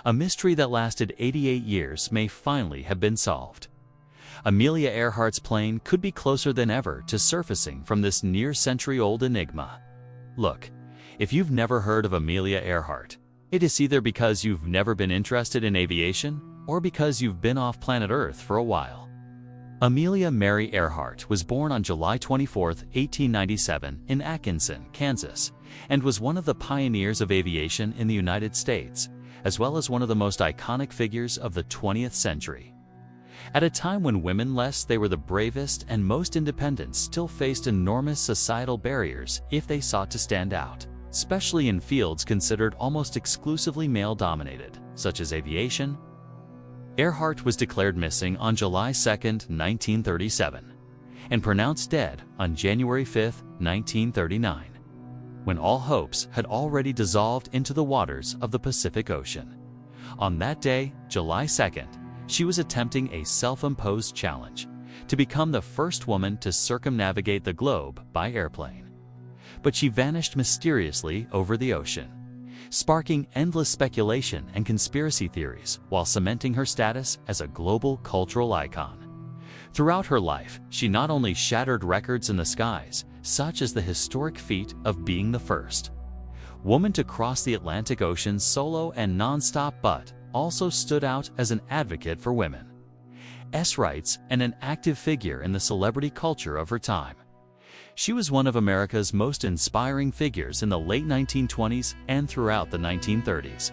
A mystery that lasted 88 years may finally have been solved. Amelia Earhart's plane could be closer than ever to surfacing from this near-century-old enigma. Look, if you've never heard of Amelia Earhart, it is either because you've never been interested in aviation or because you've been off planet Earth for a while. Amelia Mary Earhart was born on July 24, 1897 in Atkinson, Kansas, and was one of the pioneers of aviation in the United States, as well as one of the most iconic figures of the 20th century. At a time when women, less they were the bravest and most independent, still faced enormous societal barriers if they sought to stand out, especially in fields considered almost exclusively male-dominated, such as aviation. Earhart was declared missing on July 2, 1937, and pronounced dead on January 5, 1939, when all hopes had already dissolved into the waters of the Pacific Ocean. On that day, July 2nd, she was attempting a self-imposed challenge to become the first woman to circumnavigate the globe by airplane. But she vanished mysteriously over the ocean, sparking endless speculation and conspiracy theories while cementing her status as a global cultural icon. Throughout her life, she not only shattered records in the skies, such as the historic feat of being the first woman to cross the Atlantic Ocean solo and non-stop, but also stood out as an advocate for women's rights and an active figure in the celebrity culture of her time. She was one of America's most inspiring figures in the late 1920s and throughout the 1930s.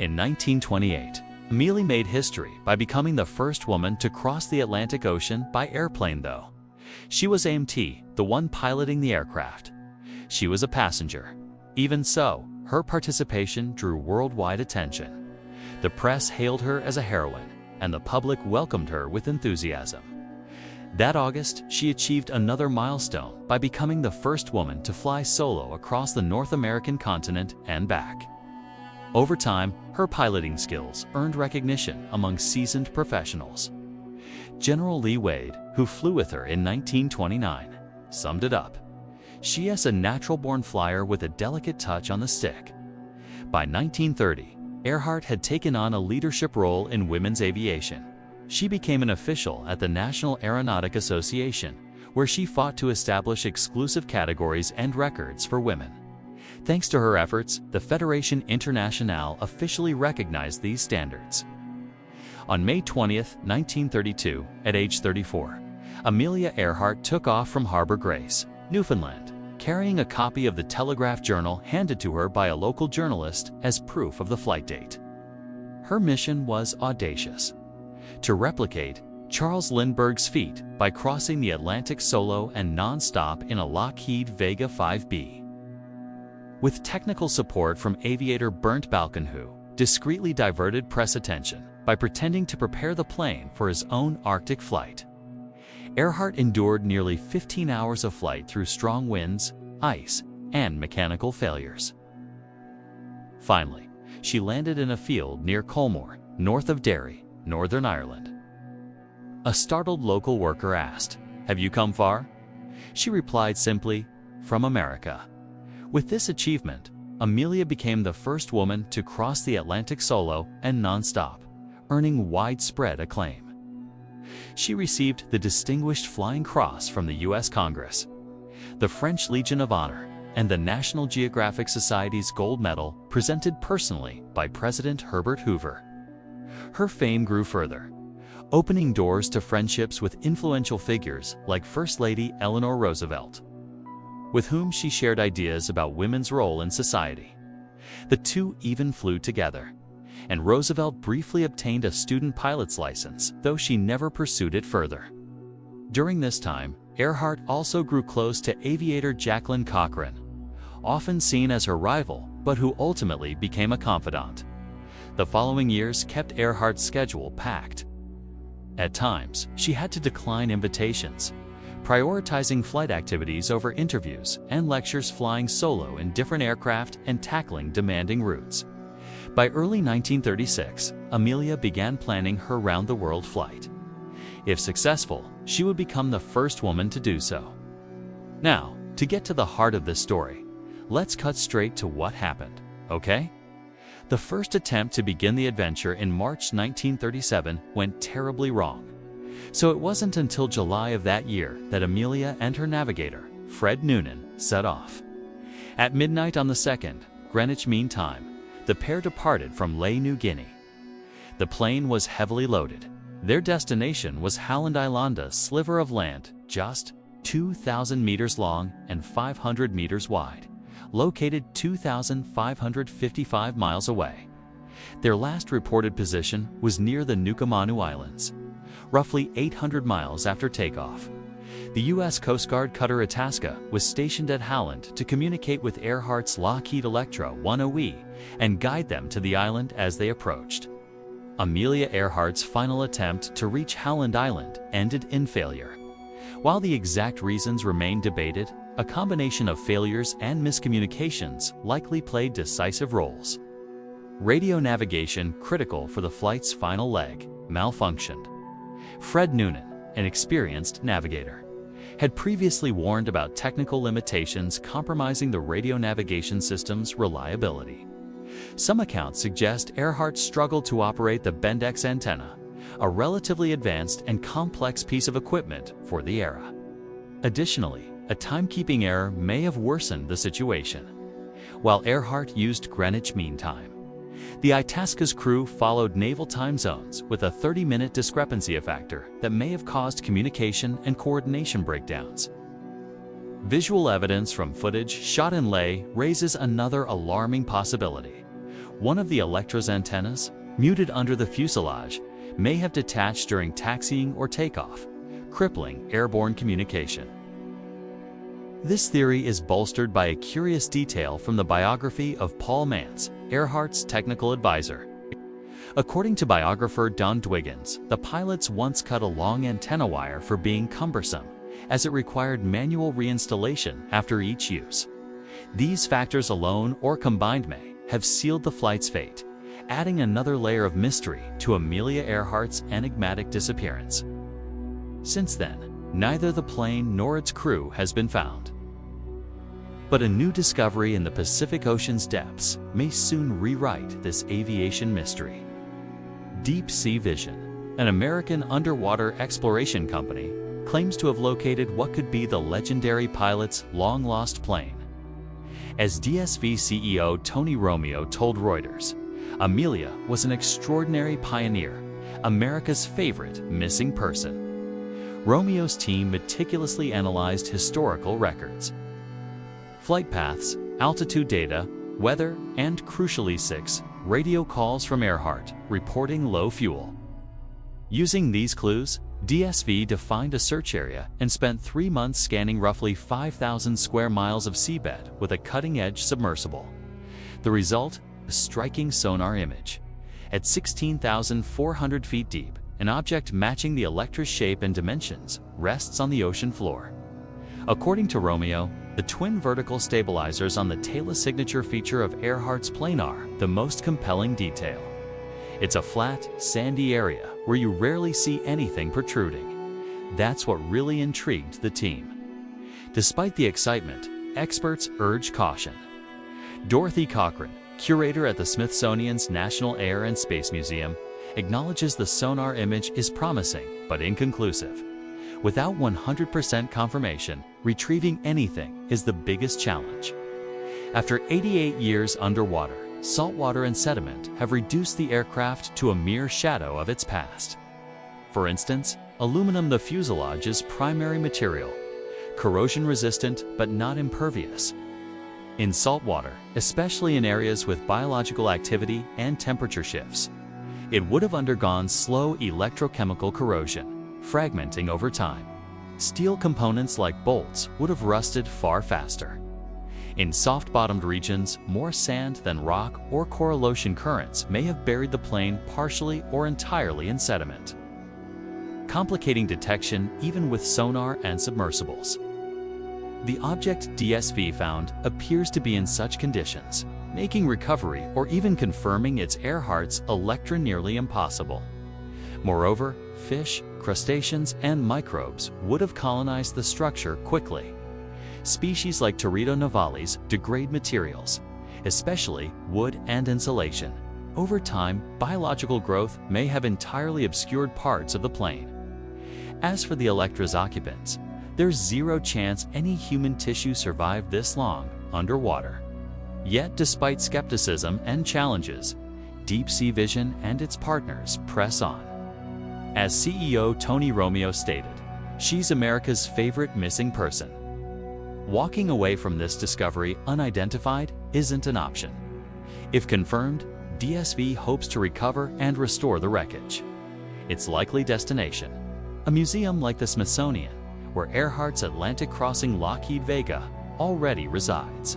In 1928, Amelia made history by becoming the first woman to cross the Atlantic Ocean by airplane, though she was AMT, the one piloting the aircraft. She was a passenger. Even so, her participation drew worldwide attention. The press hailed her as a heroine, and the public welcomed her with enthusiasm. That August, she achieved another milestone by becoming the first woman to fly solo across the North American continent and back. Over time, her piloting skills earned recognition among seasoned professionals. General Lee Wade, who flew with her in 1929, summed it up: "She is a natural-born flyer with a delicate touch on the stick." By 1930, Earhart had taken on a leadership role in women's aviation. She became an official at the National Aeronautic Association, where she fought to establish exclusive categories and records for women. Thanks to her efforts, the Fédération Internationale officially recognized these standards. On May 20, 1932, at age 34, Amelia Earhart took off from Harbor Grace, Newfoundland, carrying a copy of the Telegraph Journal handed to her by a local journalist as proof of the flight date. Her mission was audacious: to replicate Charles Lindbergh's feat by crossing the Atlantic solo and non-stop in a Lockheed Vega 5B. With technical support from aviator Bernd Balken, who discreetly diverted press attention by pretending to prepare the plane for his own Arctic flight, Earhart endured nearly 15 hours of flight through strong winds, ice, and mechanical failures. Finally, she landed in a field near Colmore, north of Derry, Northern Ireland. A startled local worker asked, "Have you come far?" She replied simply, "From America." With this achievement, Amelia became the first woman to cross the Atlantic solo and non-stop, earning widespread acclaim. She received the Distinguished Flying Cross from the U.S. Congress, the French Legion of Honor, and the National Geographic Society's Gold Medal, presented personally by President Herbert Hoover. Her fame grew further, opening doors to friendships with influential figures like First Lady Eleanor Roosevelt, with whom she shared ideas about women's role in society. The two even flew together, and Roosevelt briefly obtained a student pilot's license, though she never pursued it further. During this time, Earhart also grew close to aviator Jacqueline Cochran, often seen as her rival, but who ultimately became a confidant. The following years kept Earhart's schedule packed. At times, she had to decline invitations, prioritizing flight activities over interviews and lectures, flying solo in different aircraft and tackling demanding routes. By early 1936, Amelia began planning her round-the-world flight. If successful, she would become the first woman to do so. Now, to get to the heart of this story, let's cut straight to what happened, okay? The first attempt to begin the adventure in March 1937 went terribly wrong. So it wasn't until July of that year that Amelia and her navigator, Fred Noonan, set off. At midnight on the 2nd, Greenwich Mean Time, the pair departed from Lae, New Guinea. The plane was heavily loaded. Their destination was Halland Island, a sliver of land just 2,000 meters long and 500 meters wide, located 2,555 miles away. Their last reported position was near the Nukumanu Islands, roughly 800 miles after takeoff. The U.S. Coast Guard cutter Itasca was stationed at Halland to communicate with Earhart's Lockheed Electra 10E and guide them to the island as they approached. Amelia Earhart's final attempt to reach Halland Island ended in failure. While the exact reasons remain debated, a combination of failures and miscommunications likely played decisive roles. Radio navigation, critical for the flight's final leg, malfunctioned. Fred Noonan, an experienced navigator, had previously warned about technical limitations compromising the radio navigation system's reliability. Some accounts suggest Earhart struggled to operate the Bendix antenna, a relatively advanced and complex piece of equipment for the era. Additionally, a timekeeping error may have worsened the situation. While Earhart used Greenwich Mean Time, the Itasca's crew followed naval time zones with a 30-minute discrepancy factor that may have caused communication and coordination breakdowns. Visual evidence from footage shot in Lae raises another alarming possibility. One of the Electra's antennas, muted under the fuselage, may have detached during taxiing or takeoff, crippling airborne communication. This theory is bolstered by a curious detail from the biography of Paul Mance, Earhart's technical advisor. According to biographer Don Dwiggins, the pilots once cut a long antenna wire for being cumbersome, as it required manual reinstallation after each use. These factors alone or combined may have sealed the flight's fate, adding another layer of mystery to Amelia Earhart's enigmatic disappearance. Since then, neither the plane nor its crew has been found. But a new discovery in the Pacific Ocean's depths may soon rewrite this aviation mystery. Deep Sea Vision, an American underwater exploration company, claims to have located what could be the legendary pilot's long-lost plane. As DSV CEO Tony Romeo told Reuters, Amelia was an extraordinary pioneer, America's favorite missing person. Romeo's team meticulously analyzed historical records, flight paths, altitude data, weather, and crucially 6 radio calls from Earhart reporting low fuel. Using these clues, DSV defined a search area and spent 3 months scanning roughly 5,000 square miles of seabed with a cutting-edge submersible. The result? A striking sonar image. At 16,400 feet deep, an object matching the Electra's shape and dimensions rests on the ocean floor. According to Romeo, the twin vertical stabilizers on the tail signature feature of Earhart's plane are the most compelling detail. It's a flat, sandy area where you rarely see anything protruding. That's what really intrigued the team. Despite the excitement, experts urge caution. Dorothy Cochran, curator at the Smithsonian's National Air and Space Museum, acknowledges the sonar image is promising but inconclusive. Without 100% confirmation, retrieving anything is the biggest challenge. After 88 years underwater, saltwater and sediment have reduced the aircraft to a mere shadow of its past. For instance, aluminum, the fuselage's primary material, corrosion-resistant but not impervious. In saltwater, especially in areas with biological activity and temperature shifts, it would have undergone slow electrochemical corrosion, fragmenting over time. Steel components like bolts would have rusted far faster. In soft-bottomed regions, more sand than rock or correlation currents may have buried the plane partially or entirely in sediment, complicating detection even with sonar and submersibles. The object DSV found appears to be in such conditions, making recovery or even confirming it's Earhart's Electra nearly impossible. Moreover, fish, crustaceans, and microbes would have colonized the structure quickly. Species like Teredo nivalis degrade materials, especially wood and insulation. Over time, biological growth may have entirely obscured parts of the plane. As for the Electra's occupants, there's zero chance any human tissue survived this long underwater. Yet, despite skepticism and challenges, Deep Sea Vision and its partners press on. As CEO Tony Romeo stated, she's America's favorite missing person. Walking away from this discovery unidentified isn't an option. If confirmed, DSV hopes to recover and restore the wreckage. Its likely destination, a museum like the Smithsonian, where Earhart's Atlantic crossing Lockheed Vega already resides.